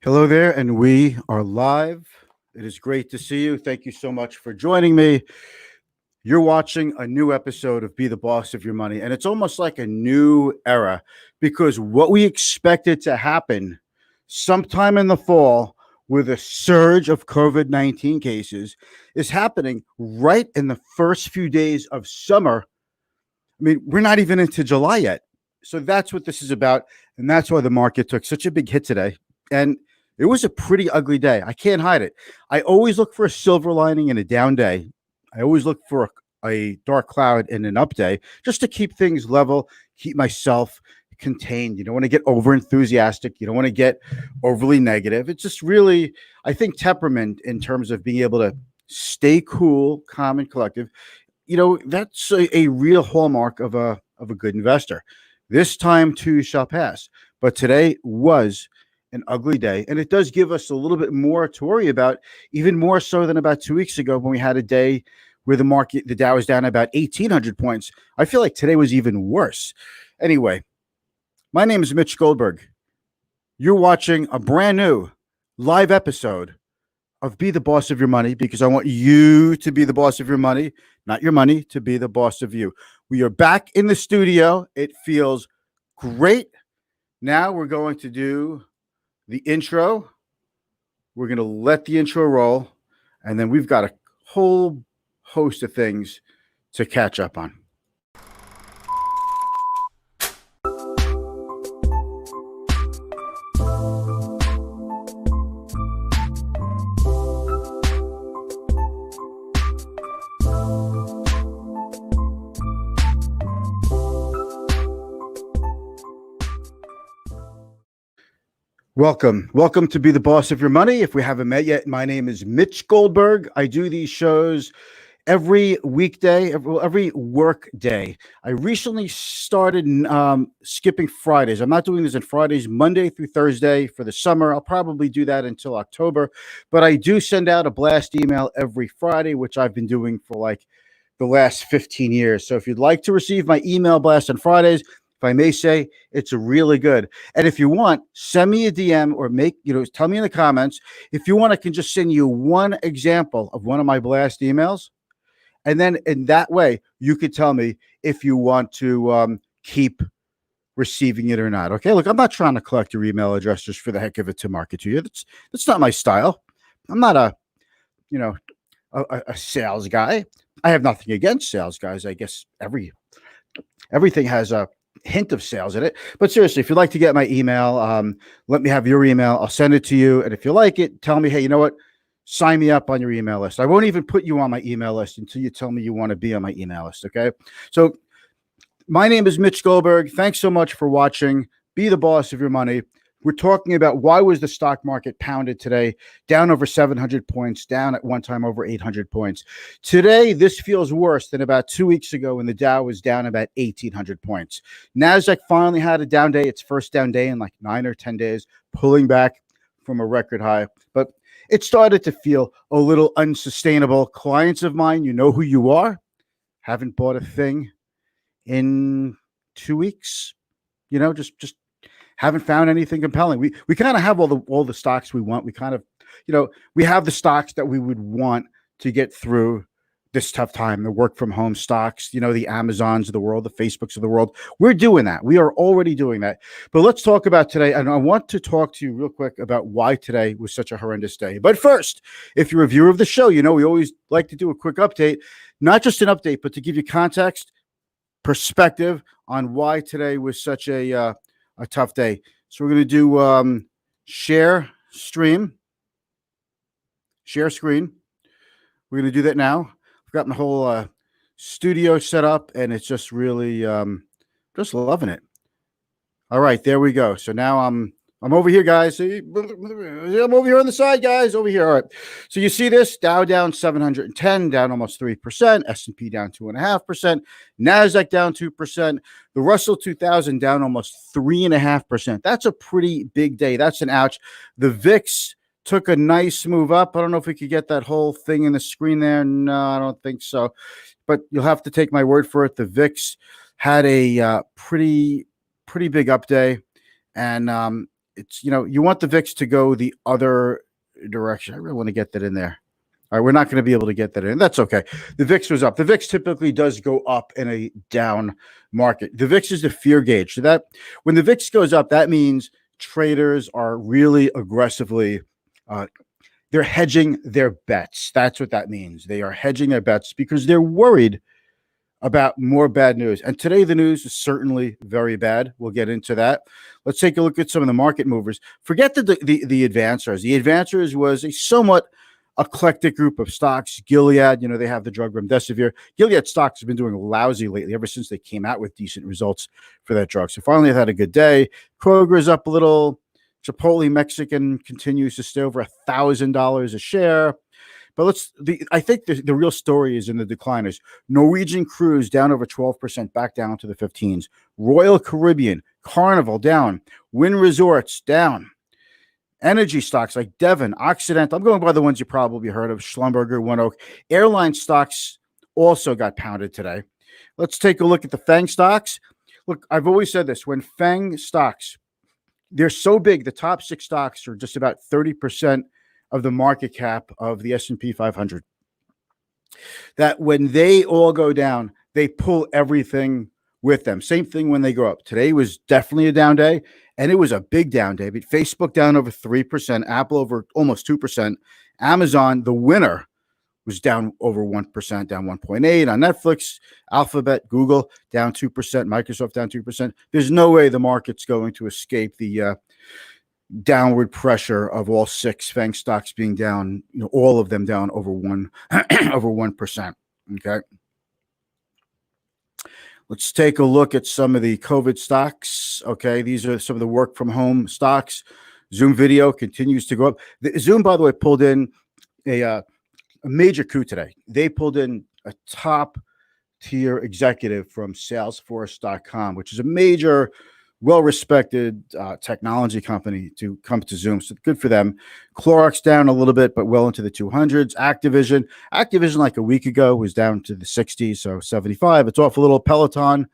Hello there, and we are live. It is great to see you. Thank you so much for joining me. You're watching a new episode of Be the Boss of Your Money, and it's almost like a new era because what we expected to happen sometime in the fall with a surge of COVID-19 cases is happening right in the first few days of summer. I mean, we're not even into July yet. So that's what this is about, and that's why the market took such a big hit today. And it was a pretty ugly day. I can't hide it. I always look for a silver lining in a down day. I always look for a dark cloud in an up day just to keep things level, keep myself contained. You don't want to get over enthusiastic. You don't want to get overly negative. It's just really, I think, temperament in terms of being able to stay cool, calm, and collective. That's a real hallmark of a good investor. This time too shall pass. But today was an ugly day, and it does give us a little bit more to worry about, even more so than about 2 weeks ago when we had a day where the Dow was down about 1,800 points. I feel like today was even worse. Anyway, my name is Mitch Goldberg. You're watching a brand new live episode of Be the Boss of Your Money because I want you to be the boss of your money, not your money to be the boss of you. We are back in the studio. It feels great. Now we're going to do the intro. We're going to let the intro roll, and then we've got a whole host of things to catch up on. Welcome to Be the Boss of Your Money. If we haven't met yet, my name is Mitch Goldberg. I do these shows every weekday, every work day. I recently started skipping Fridays. I'm not doing this on Fridays, Monday through Thursday for the summer. I'll probably do that until October, but I do send out a blast email every Friday, which I've been doing for like the last 15 years. So if you'd like to receive my email blast on Fridays, if I may say, it's really good. And if you want, send me a DM or tell me in the comments. If you want, I can just send you one example of one of my blast emails. And then in that way, you could tell me if you want to keep receiving it or not. Okay, look, I'm not trying to collect your email address just for the heck of it to market to you. That's not my style. I'm not a sales guy. I have nothing against sales guys. I guess everything has a hint of sales in it. But seriously, if you'd like to get my email, let me have your email. I'll send it to you. And if you like it, tell me, hey, you know what? Sign me up on your email list. I won't even put you on my email list until you tell me you want to be on my email list. Okay. So my name is Mitch Goldberg. Thanks so much for watching. Be the boss of your money. We're talking about why was the stock market pounded today, down over 700 points, down at one time over 800 points. Today, this feels worse than about 2 weeks ago when the Dow was down about 1,800 points. NASDAQ finally had a down day, its first down day in like 9 or 10 days, pulling back from a record high. But it started to feel a little unsustainable. Clients of mine, you know who you are, haven't bought a thing in 2 weeks. Just haven't found anything compelling. We kind of have all the stocks we want. We kind of, we have the stocks that we would want to get through this tough time, the work from home stocks, the Amazons of the world, the Facebooks of the world. We're doing that. We are already doing that. But let's talk about today. And I want to talk to you real quick about why today was such a horrendous day. But first, if you're a viewer of the show, we always like to do a quick update, not just an update, but to give you context, perspective on why today was such a tough day. So we're going to do share screen. We're going to do that now. I've got my whole studio set up, and it's just really just loving it. All right, there we go. So now I'm over here, guys. See, I'm over here on the side, guys. Over here. All right. So you see this Dow down 710, down almost 3%. S&P down 2.5%. NASDAQ down 2%. The Russell 2000 down almost 3.5%. That's a pretty big day. That's an ouch. The VIX took a nice move up. I don't know if we could get that whole thing in the screen there. No, I don't think so. But you'll have to take my word for it. The VIX had a pretty big up day. And it's, you want the VIX to go the other direction. I really want to get that in there. All right, we're not going to be able to get that in. That's okay. The VIX was up. The VIX typically does go up in a down market. The VIX is the fear gauge. So that when the VIX goes up, that means traders are really aggressively they're hedging their bets. That's what that means. They are hedging their bets because they're worried about more bad news. And today the news is certainly very bad. We'll get into that. Let's take a look at some of the market movers. Forget the advancers. The advancers was a somewhat eclectic group of stocks. Gilead, they have the drug remdesivir. Gilead stocks have been doing lousy lately ever since they came out with decent results for that drug. So finally they've had a good day. Kroger's up a little. Chipotle Mexican continues to stay over $1,000 a share. But I think the real story is in the decliners. Norwegian Cruise down over 12%, back down to the 15s. Royal Caribbean, Carnival down. Wynn Resorts down. Energy stocks like Devon, Occidental. I'm going by the ones you probably heard of. Schlumberger, One Oak. Airline stocks also got pounded today. Let's take a look at the FANG stocks. Look, I've always said this. When FANG stocks, they're so big, the top 6 stocks are just about 30% of the market cap of the S&P 500. That when they all go down, they pull everything with them. Same thing when they go up. Today was definitely a down day, and it was a big down day. But Facebook down over 3%, Apple over almost 2%. Amazon, the winner, was down over 1%, down 1.8%. On Netflix, Alphabet, Google, down 2%. Microsoft, down 2%. There's no way the market's going to escape the downward pressure of all 6 FANG stocks being down, all of them down over 1%. Okay. Let's take a look at some of the COVID stocks. Okay. These are some of the work from home stocks. Zoom Video continues to go up. Zoom, by the way, pulled in a major coup today. They pulled in a top tier executive from Salesforce.com, which is a major, well-respected technology company, to come to Zoom. So good for them. Clorox down a little bit, but well into the 200s. Activision like a week ago was down to the 60s, so 75. It's off a little. Peloton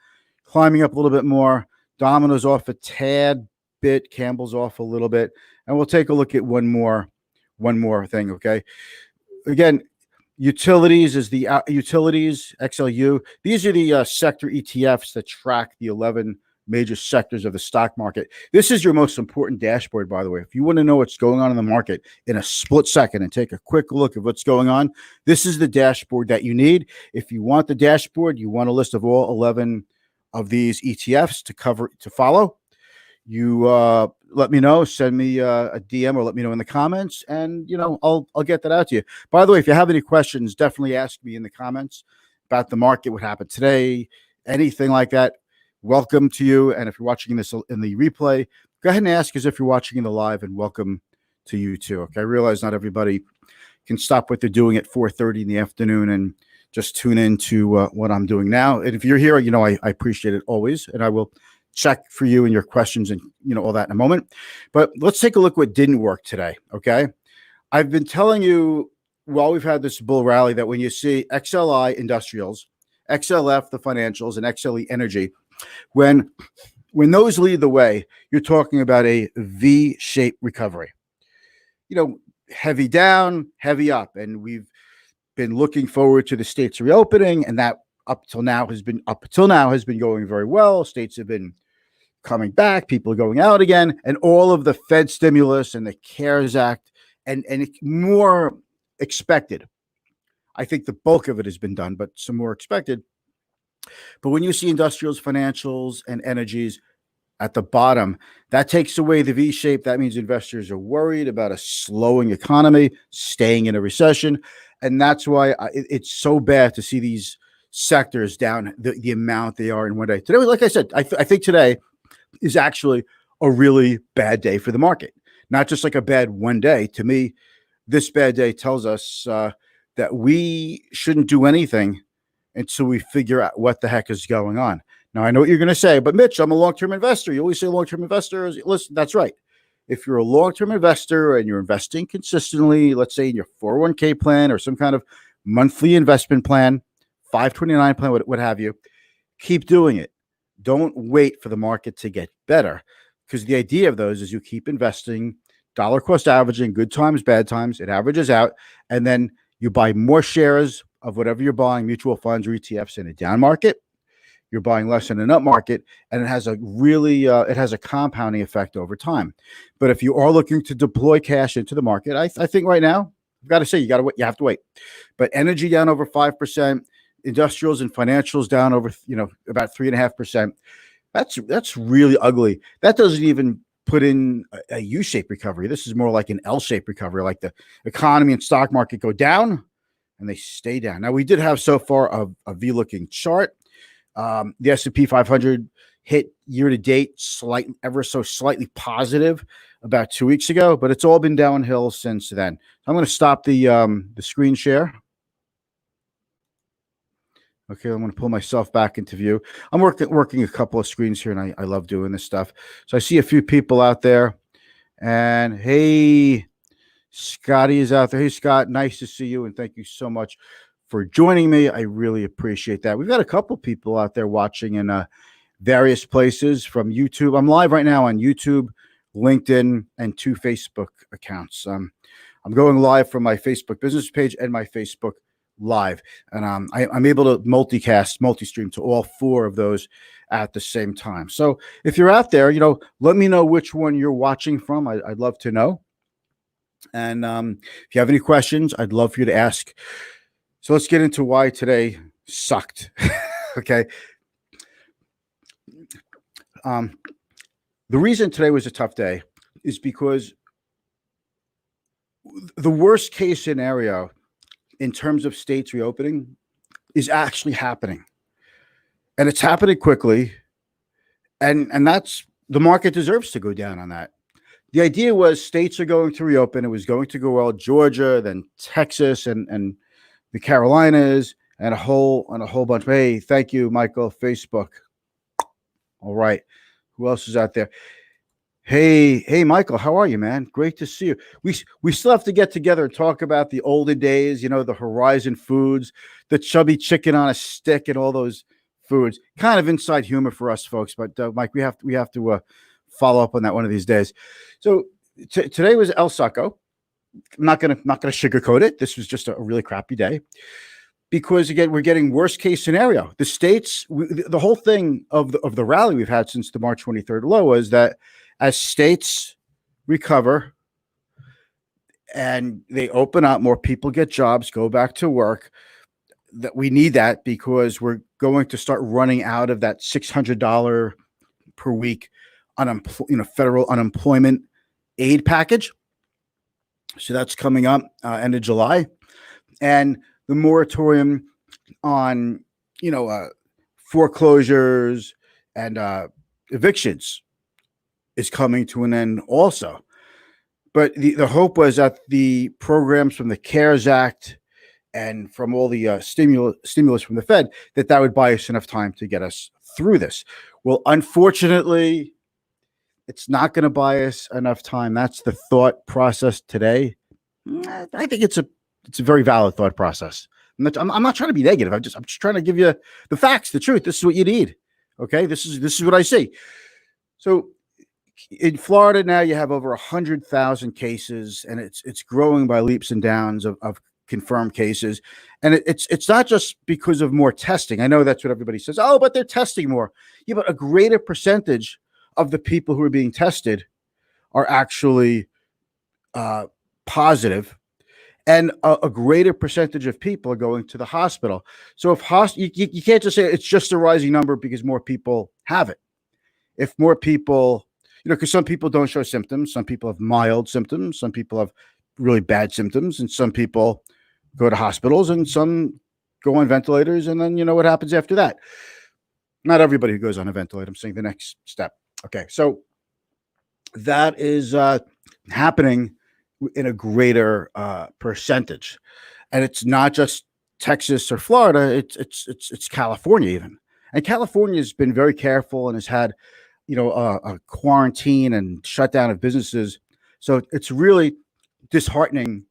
climbing up a little bit more. Domino's off a tad bit. Campbell's off a little bit. And we'll take a look at one more thing, okay? Again, utilities is the utilities, XLU. These are the sector ETFs that track the 11 major sectors of the stock market. This is your most important dashboard, by the way. If you want to know what's going on in the market in a split second and take a quick look at what's going on, this is the dashboard that you need. If you want the dashboard, you want a list of all 11 of these ETFs to follow, you let me know, send me a DM or let me know in the comments, and I'll get that out to you. By the way, if you have any questions, definitely ask me in the comments about the market, what happened today, anything like that. Welcome to you. And if you're watching this in the replay, go ahead and ask as if you're watching in the live, and welcome to you too. Okay. I realize not everybody can stop what they're doing at 4:30 in the afternoon and just tune into what I'm doing now. And if you're here, I appreciate it always. And I will check for you and your questions and all that in a moment. But let's take a look what didn't work today. Okay. I've been telling you while we've had this bull rally that when you see XLI Industrials, XLF the financials, and XLE Energy, when those lead the way, you're talking about a V-shaped recovery. Heavy down, heavy up, and we've been looking forward to the states reopening, and that up till now has been going very well. States have been coming back, people are going out again, and all of the Fed stimulus and the CARES Act and more expected. I think the bulk of it has been done, but some more expected. But when you see industrials, financials, and energies at the bottom, that takes away the V shape. That means investors are worried about a slowing economy, staying in a recession. And that's why it's so bad to see these sectors down the amount they are in one day. Today, like I said, I think today is actually a really bad day for the market. Not just like a bad one day. To me, this bad day tells us that we shouldn't do anything until we figure out what the heck is going on. Now, I know what you're going to say, but Mitch, I'm a long-term investor. You always say long-term investors. Listen, that's right. If you're a long-term investor and you're investing consistently, let's say in your 401k plan or some kind of monthly investment plan, 529 plan, what have you, keep doing it. Don't wait for the market to get better, because the idea of those is you keep investing, dollar cost averaging, good times, bad times, it averages out, and then you buy more shares of whatever you're buying, mutual funds or ETFs in a down market. You're buying less in an up market, and it has a really it has a compounding effect over time. But if you are looking to deploy cash into the market, I think right now I've got to say you have to wait. But energy down over 5%, industrials and financials down over about 3.5%. That's really ugly. That doesn't even put in a U-shaped recovery. This is more like an L-shaped recovery, like the economy and stock market go down and they stay down. Now we did have so far a V-looking chart. The S&P 500 hit year to date ever so slightly positive about 2 weeks ago, but it's all been downhill since then. I'm going to stop the screen share. Okay, I'm going to pull myself back into view. I'm working a couple of screens here, and I love doing this stuff. So I see a few people out there, and hey, Scotty is out there. Hey, Scott, nice to see you, and thank you so much for joining me. I really appreciate that. We've got a couple people out there watching in various places from YouTube. I'm live right now on YouTube, LinkedIn, and 2 Facebook accounts. I'm going live from my Facebook business page and my Facebook Live, and I'm able to multi-stream to all 4 of those at the same time. So if you're out there, let me know which one you're watching from. I'd love to know. And if you have any questions, I'd love for you to ask. So let's get into why today sucked. Okay. The reason today was a tough day is because the worst case scenario in terms of states reopening is actually happening. And it's happening quickly. And that's the market deserves to go down on that. The idea was states are going to reopen. It was going to go well. Georgia, then Texas, and the Carolinas, and a whole bunch. Hey, thank you, Michael. Facebook. All right. Who else is out there? Hey, Michael, how are you, man? Great to see you. We still have to get together and talk about the olden days, the Horizon foods, the chubby chicken on a stick, and all those foods. Kind of inside humor for us folks, but Mike, we have to follow up on that one of these days. So today was El Succo. I'm not gonna sugarcoat it. This was just a really crappy day because again we're getting worst case scenario. The states, the whole thing of the rally we've had since the March 23rd low was that as states recover and they open up, more people get jobs, go back to work. That we need that because we're going to start running out of that $600 per week federal unemployment aid package. So that's coming up end of July, and the moratorium on foreclosures and evictions is coming to an end also. But the hope was that the programs from the CARES Act and from all the stimulus from the Fed that would buy us enough time to get us through this. Well, unfortunately, it's not going to buy us enough time. That's the thought process today. I think it's a very valid thought process. I'm not trying to be negative. I'm just trying to give you the facts, the truth. This is what you need. Okay, this is what I see. So in Florida now, you have over 100,000 cases, and it's growing by leaps and bounds of confirmed cases. And it's not just because of more testing. I know that's what everybody says. Oh, but they're testing more. Yeah, but a greater percentage of the people who are being tested are actually positive, and a greater percentage of people are going to the hospital. So if you can't just say it's just a rising number because more people have it. If more people, because some people don't show symptoms, some people have mild symptoms, some people have really bad symptoms, and some people go to hospitals, and some go on ventilators, and then what happens after that. Not everybody who goes on a ventilator. I'm saying the next step. Okay, so that is happening in a greater percentage, and it's not just Texas or Florida. It's California even, and California has been very careful and has had a quarantine and shutdown of businesses. So it's really disheartening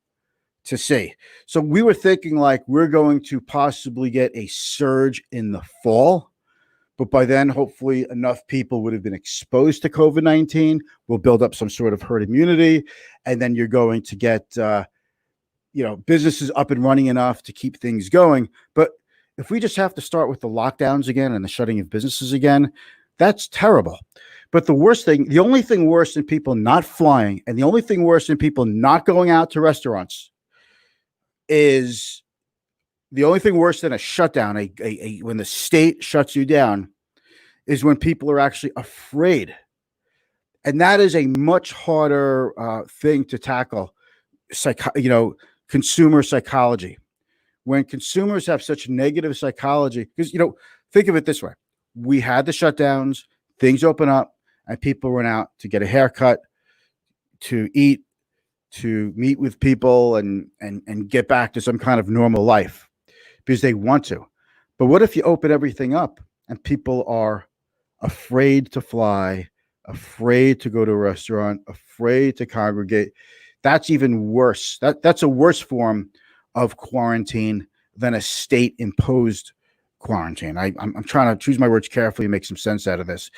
to see. So we were thinking like we're going to possibly get a surge in the fall, But by then, hopefully, enough people would have been exposed to COVID-19. We'll build up some sort of herd immunity, and then you're going to get businesses up and running enough to keep things going. But if we just have to start with the lockdowns again and the shutting of businesses again, that's terrible. But the only thing worse than people not flying, and the only thing worse than people not going out to restaurants, is the only thing worse than a shutdown, when the state shuts you down, is when people are actually afraid. And that is a much harder thing to tackle, consumer psychology. When consumers have such negative psychology, because, think of it this way. We had the shutdowns, things open up, and people run out to get a haircut, to eat, to meet with people, and get back to some kind of normal life because they want to. But what if you open everything up and people are afraid to fly, afraid to go to a restaurant, afraid to congregate? That's even worse. That's a worse form of quarantine than a state-imposed quarantine. I'm trying to choose my words carefully and make some sense out of this.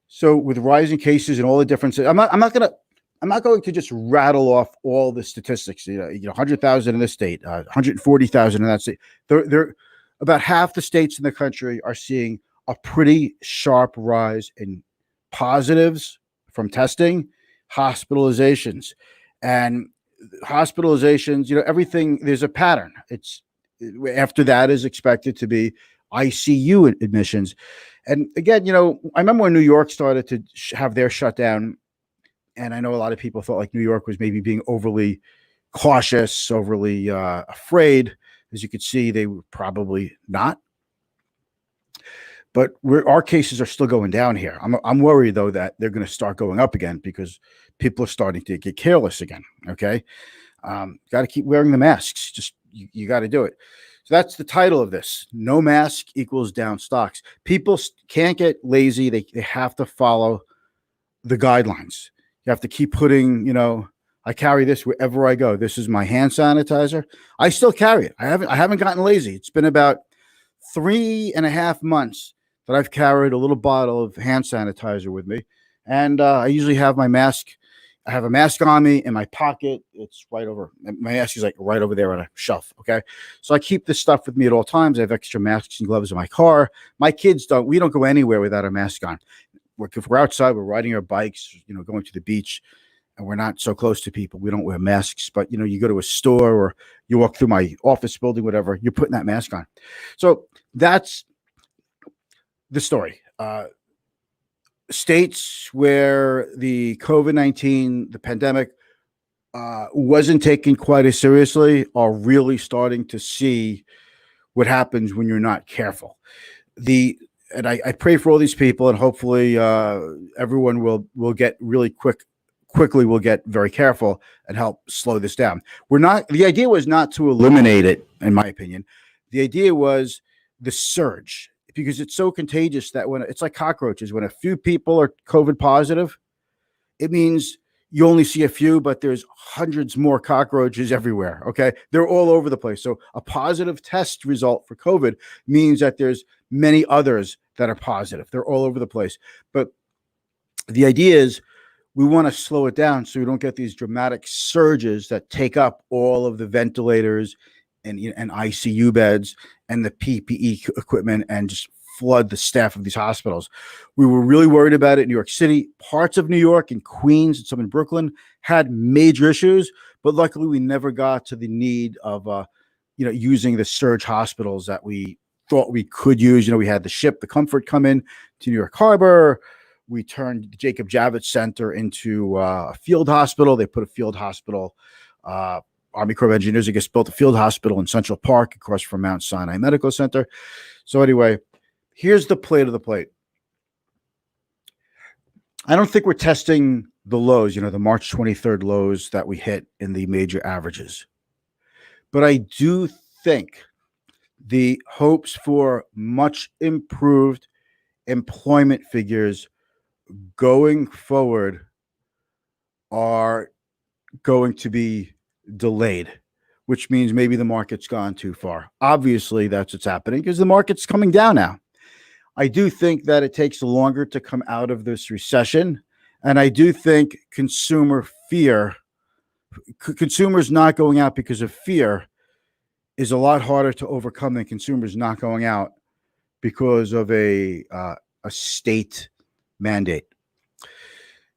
So with rising cases and all the differences, I'm not going to just rattle off all the statistics. 100,000 in this state, 140,000 in that state. They're about half the states in the country are seeing a pretty sharp rise in positives from testing, hospitalizations, and hospitalizations. Everything. There's a pattern. It's after that is expected to be ICU admissions. And again, I remember when New York started to have their shutdown, and I know a lot of people thought like New York was maybe being overly cautious, overly afraid. As you could see, they were probably not. But our cases are still going down here. I'm worried, though, that they're going to start going up again because people are starting to get careless again. Okay. Got to keep wearing the masks. Just you got to do it. So that's the title of this. No mask equals down stocks. People can't get lazy. They have to follow the guidelines. You have to keep putting, I carry this wherever I go. This is my hand sanitizer. I still carry it. I haven't gotten lazy. It's been about 3.5 months that I've carried a little bottle of hand sanitizer with me. And I usually have my mask. I have a mask on me in my pocket. It's right over. My mask is like right over there on a shelf. Okay. So I keep this stuff with me at all times. I have extra masks and gloves in my car. My kids we don't go anywhere without a mask on. If we're outside, we're riding our bikes, going to the beach, and we're not so close to people, we don't wear masks. But, you go to a store or you walk through my office building, whatever, you're putting that mask on. So that's the story. States where the COVID-19, the pandemic, wasn't taken quite as seriously are really starting to see what happens when you're not careful. And I pray for all these people, and hopefully everyone will get really quickly will get very careful and help slow this down. The idea was not to eliminate it, in my opinion. The idea was the surge, because it's so contagious that it's like cockroaches. When a few people are COVID positive, it means you only see a few, but there's hundreds more cockroaches everywhere. Okay. They're all over the place. So a positive test result for COVID means that there's many others that are positive. They're all over the place. But the idea is we want to slow it down so we don't get these dramatic surges that take up all of the ventilators and ICU beds and the PPE equipment and just flood the staff of these hospitals. We were really worried about it in New York City. Parts of New York and Queens and some in Brooklyn had major issues, but luckily we never got to the need of using the surge hospitals that we thought we could use. We had the Comfort come in to New York Harbor. We turned the Jacob Javits Center into a field hospital. They put a field hospital. Army Corps of Engineers, I guess, built a field hospital in Central Park across from Mount Sinai Medical Center. So anyway, here's the plate of the plate. I don't think we're testing the lows, the March 23rd lows that we hit in the major averages. But I do think the hopes for much improved employment figures going forward are going to be delayed, which means maybe the market's gone too far. Obviously, that's what's happening because the market's coming down now. I do think that it takes longer to come out of this recession. And I do think consumers not going out because of fear is a lot harder to overcome than consumers not going out because of a state mandate.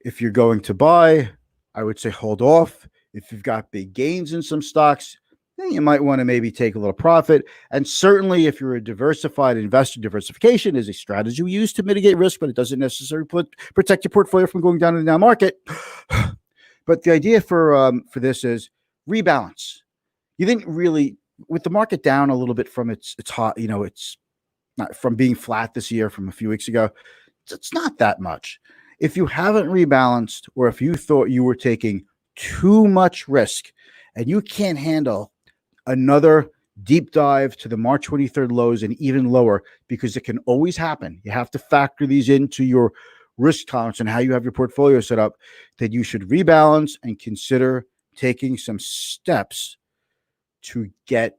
If you're going to buy, I would say hold off. If you've got big gains in some stocks, then you might want to maybe take a little profit. And certainly if you're a diversified investor, diversification is a strategy we use to mitigate risk, but it doesn't necessarily protect your portfolio from going down in the down market. But the idea for this is rebalance. You didn't really, with the market down a little bit from its hot, it's not from being flat this year from a few weeks ago. It's not that much. If you haven't rebalanced, or if you thought you were taking too much risk and you can't handle another deep dive to the March 23rd lows and even lower, because it can always happen. You have to factor these into your risk tolerance and how you have your portfolio set up, that you should rebalance and consider taking some steps to get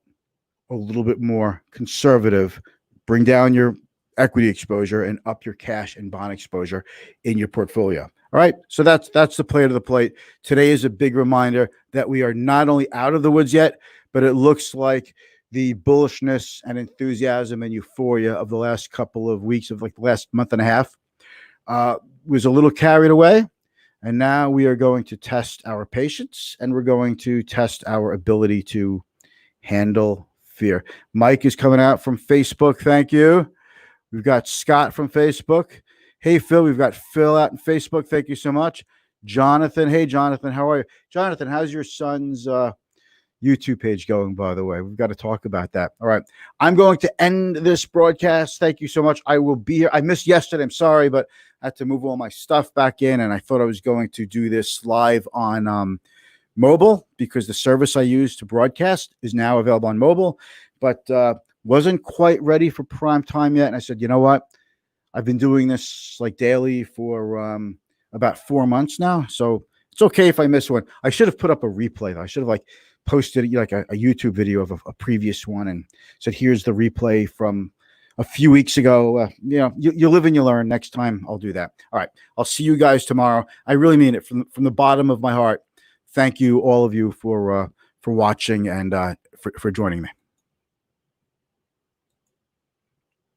a little bit more conservative, bring down your equity exposure and up your cash and bond exposure in your portfolio. All right. So that's the play to the plate. Today is a big reminder that we are not only out of the woods yet, but it looks like the bullishness and enthusiasm and euphoria of the last couple of weeks, of like the last month and a half, was a little carried away. And now we are going to test our patience, and we're going to test our ability to handle fear. Mike is coming out from Facebook. Thank you. We've got Scott from Facebook. Hey, Phil. We've got Phil out in Facebook. Thank you so much. Jonathan. Hey, Jonathan. How are you? Jonathan, how's your son's YouTube page going, by the way? We've got to talk about that. All right. I'm going to end this broadcast. Thank you so much. I will be here. I missed yesterday. I'm sorry, but I had to move all my stuff back in, and I thought I was going to do this live on mobile, because the service I use to broadcast is now available on mobile, but wasn't quite ready for prime time yet. And I said, you know what? I've been doing this like daily for about 4 months now. So it's okay if I miss one. I should have put up a replay though. I should have like posted like a YouTube video of a previous one and said, here's the replay from a few weeks ago. You live and you learn. Next time I'll do that. All right. I'll see you guys tomorrow. I really mean it from the bottom of my heart. Thank you, all of you, for watching and for joining me.